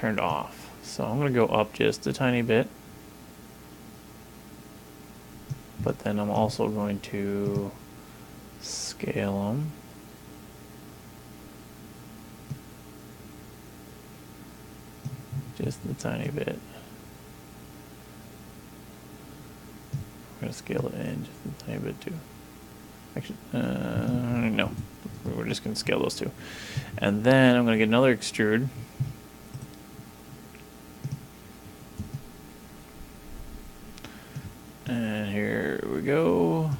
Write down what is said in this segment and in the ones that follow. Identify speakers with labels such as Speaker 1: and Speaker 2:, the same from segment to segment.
Speaker 1: turned off. So I'm going to go up just a tiny bit. But then I'm also going to scale them. Just a tiny bit. We're going to scale it in just a tiny bit too. Actually, no. We're just going to scale those two. And then I'm going to get another extrude. And here we go.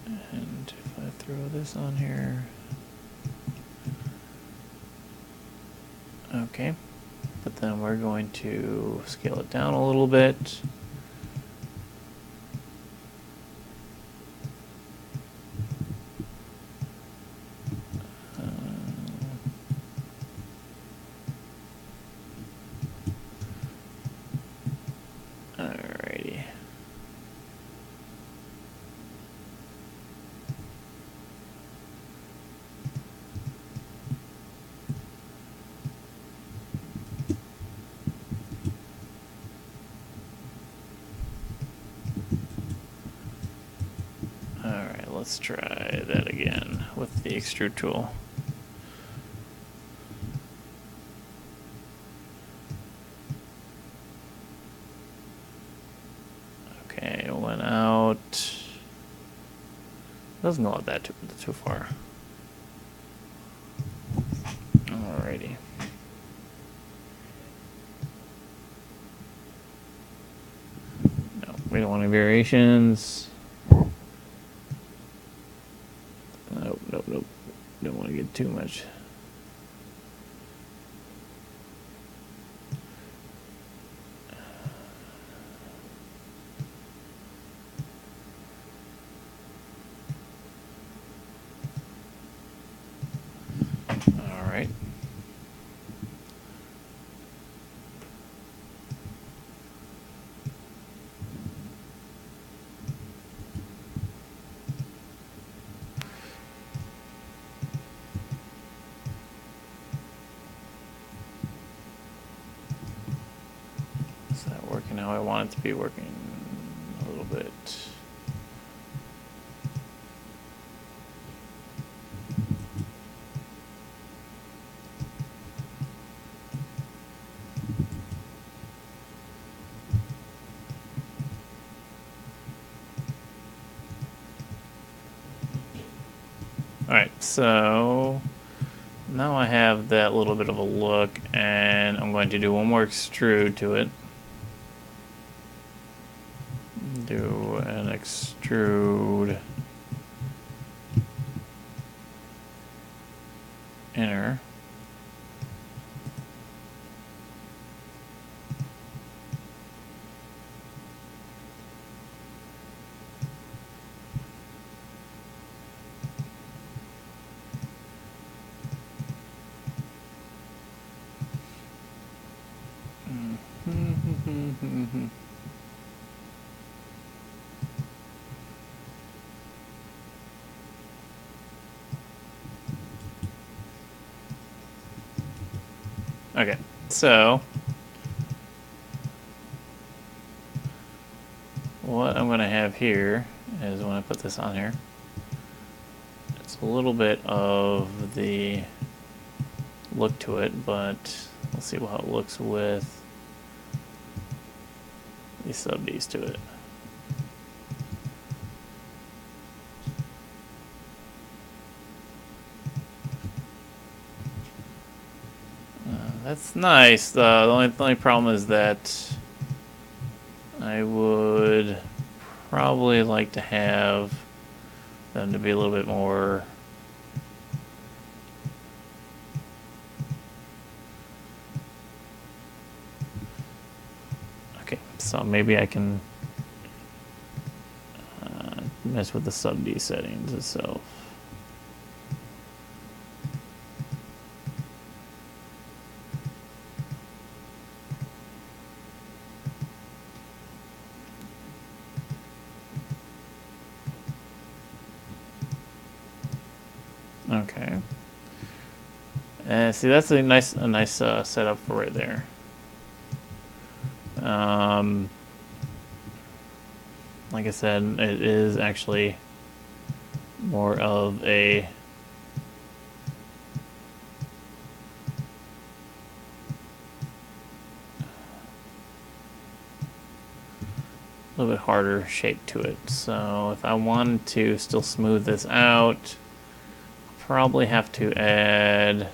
Speaker 1: And if I throw this on here. Okay. But then we're going to scale it down a little bit. Alrighty. Alright, let's try that again with the extrude tool. Okay, it went out. Doesn't go out that too far. Alrighty. No, we don't want any variations. Nope. Don't want to get too much. Alright. Is that working how I want it to be working? A little bit. Alright, so now I have that little bit of a look, and I'm going to do one more extrude to it. Do an extrude inner. Okay, so what I'm going to have here is when I put this on here, it's a little bit of the look to it, but let's see how it looks with these sub-Ds to it. That's nice. The only problem is that I would probably like to have them to be a little bit more okay. So maybe I can mess with the sub-D settings itself. Okay. See, that's a nice setup for right there. Like I said, it is actually more of a little bit harder shape to it. So if I wanted to still smooth this out, I'll probably have to add.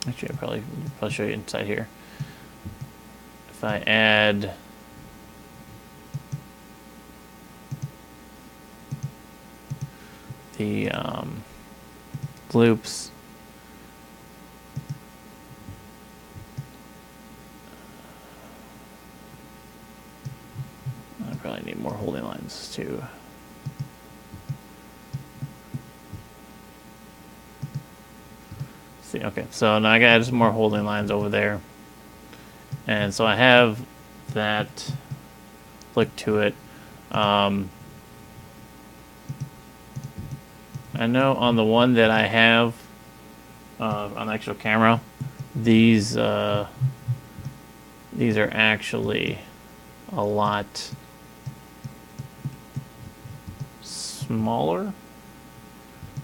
Speaker 1: Actually, I'll probably show you inside here. If I add the loops, I probably need more holding lines too. See, okay, so now I gotta add some more holding lines over there. And so I have that look to it. I know on the one that I have on the actual camera, these are actually a lot smaller.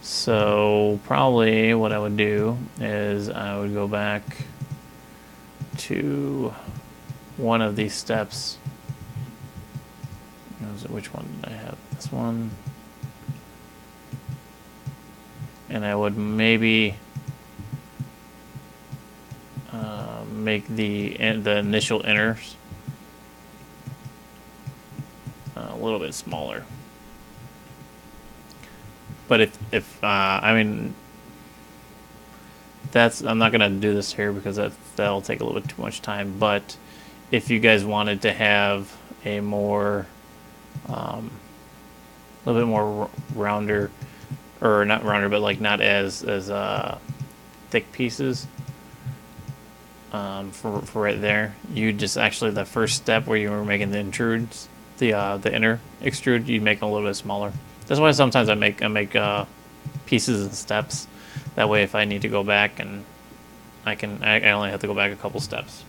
Speaker 1: So probably what I would do is I would go back to one of these steps. Which one did I have? This one. And I would maybe make the initial inners a little bit smaller. But if I mean, I'm not gonna do this here because that'll take a little bit too much time. But if you guys wanted to have a more, a little bit more rounder, or not rounder, but like not as thick pieces, for right there, you just actually the first step where you were making the intrudes, the inner extrude, you make them a little bit smaller. That's why sometimes I make pieces and steps. That way, if I need to go back, and I only have to go back a couple steps.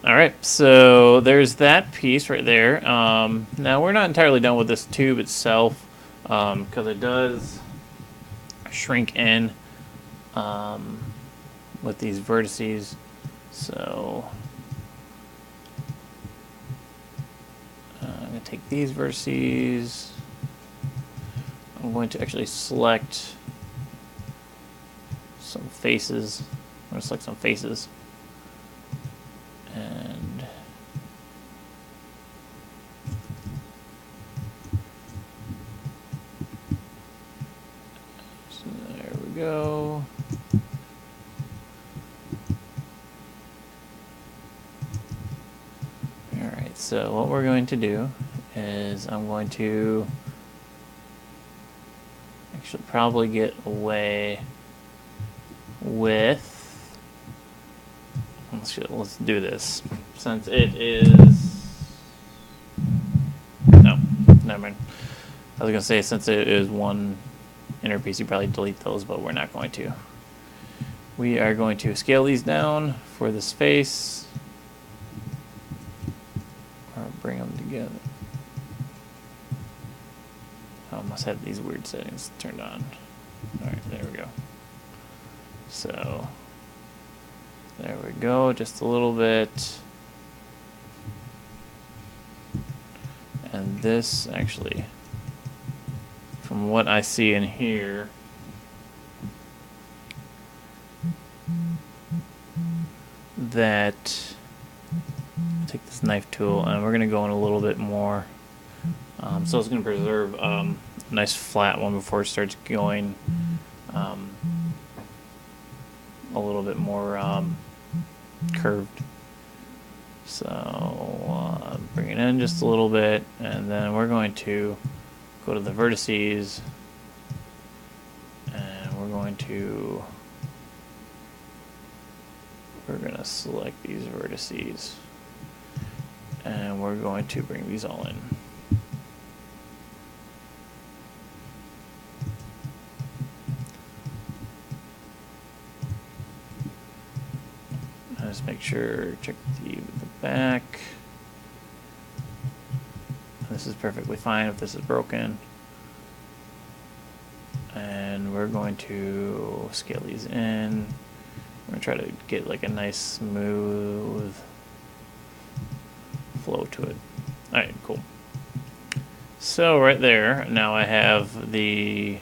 Speaker 1: All right, so there's that piece right there. Now we're not entirely done with this tube itself, because it does shrink in with these vertices. So I'm going to take these vertices. I'm going to actually select some faces. I'm going to select some faces. And so there we go. Alright, so what we're going to do is I'm going to actually probably get away with, let's do this, since it is, no, never mind. I was gonna say, since it is one inner piece, you probably delete those, but we're not going to. We are going to scale these down for this face, or bring them together. I must have these weird settings turned on. Alright, there we go. So there we go, just a little bit. And this actually, from what I see in here, that, take this knife tool and we're going to go in a little bit more. So it's going to preserve a nice flat one before it starts going a little bit more curved. So bring it in just a little bit, and then we're going to go to the vertices, and we're going to select these vertices, and we're going to bring these all in. Just make sure, check the back. This is perfectly fine if this is broken. And we're going to scale these in. We're going to try to get like a nice smooth flow to it. Alright, cool. So right there, now I have the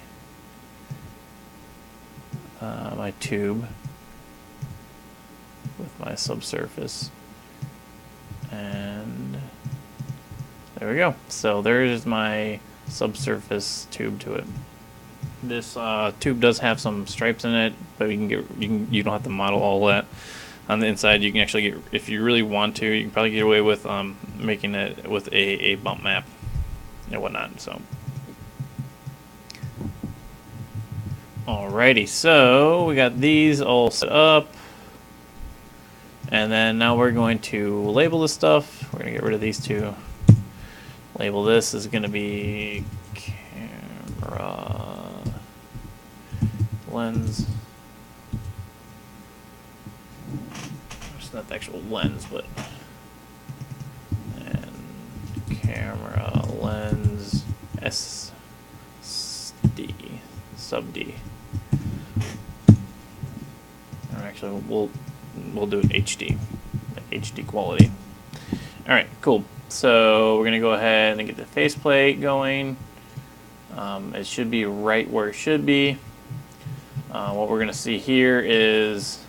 Speaker 1: my tube with my subsurface, and there we go. So there's my subsurface tube to it. This tube does have some stripes in it, but you don't have to model all that. On the inside, you can actually get, if you really want to, you can probably get away with making it with a bump map and whatnot. So, alrighty, so we got these all set up, and then now we're going to label this stuff. We're gonna get rid of these two. Label this is gonna be camera lens. It's not the actual lens, but and camera lens SD sub D. Or actually, we'll do it HD, like HD quality. All right, cool. So we're gonna go ahead and get the faceplate going. It should be right where it should be. What we're gonna see here is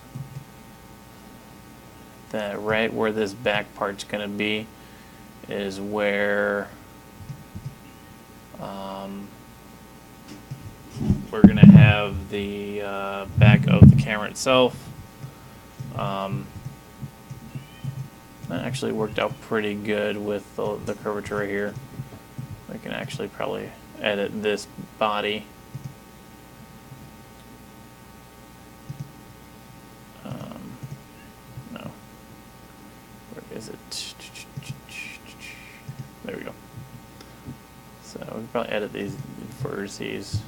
Speaker 1: that right where this back part's gonna be is where we're gonna have the back of the camera itself. That actually worked out pretty good with the curvature right here. We can actually probably edit this body. No. Where is it? There we go. So we can probably edit these vertices.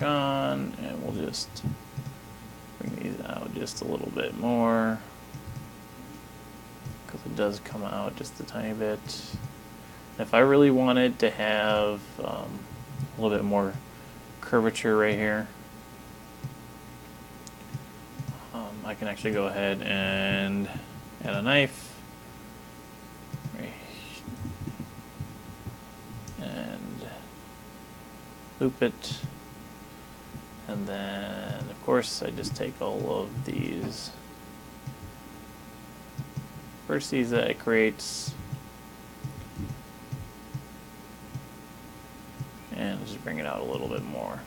Speaker 1: On, and we'll just bring these out just a little bit more because it does come out just a tiny bit. If I really wanted to have a little bit more curvature right here, I can actually go ahead and add a knife and loop it. And then, of course, I just take all of these vertices that it creates and just bring it out a little bit more.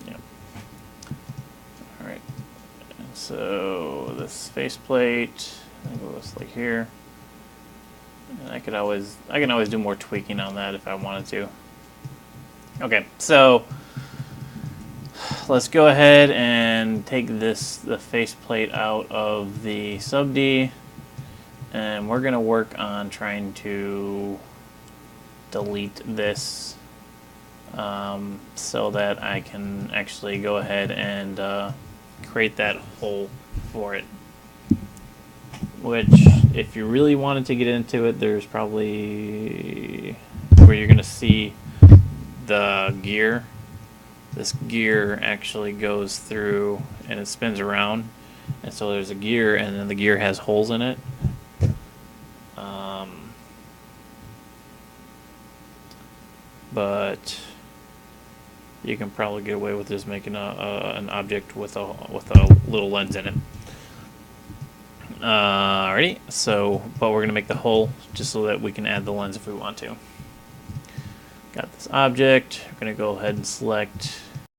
Speaker 1: Yep. All right. And so this faceplate goes like here. And I can always do more tweaking on that if I wanted to. Okay, so let's go ahead and take the faceplate out of the sub D, and we're gonna work on trying to delete this so that I can actually go ahead and create that hole for it. Which, if you really wanted to get into it, there's probably where you're gonna see the gear. This gear actually goes through and it spins around, and so there's a gear, and then the gear has holes in it. But you can probably get away with just making an object with a little lens in it. Alrighty, so, but we're going to make the hole just so that we can add the lens if we want to. Got this object, we're going to go ahead and select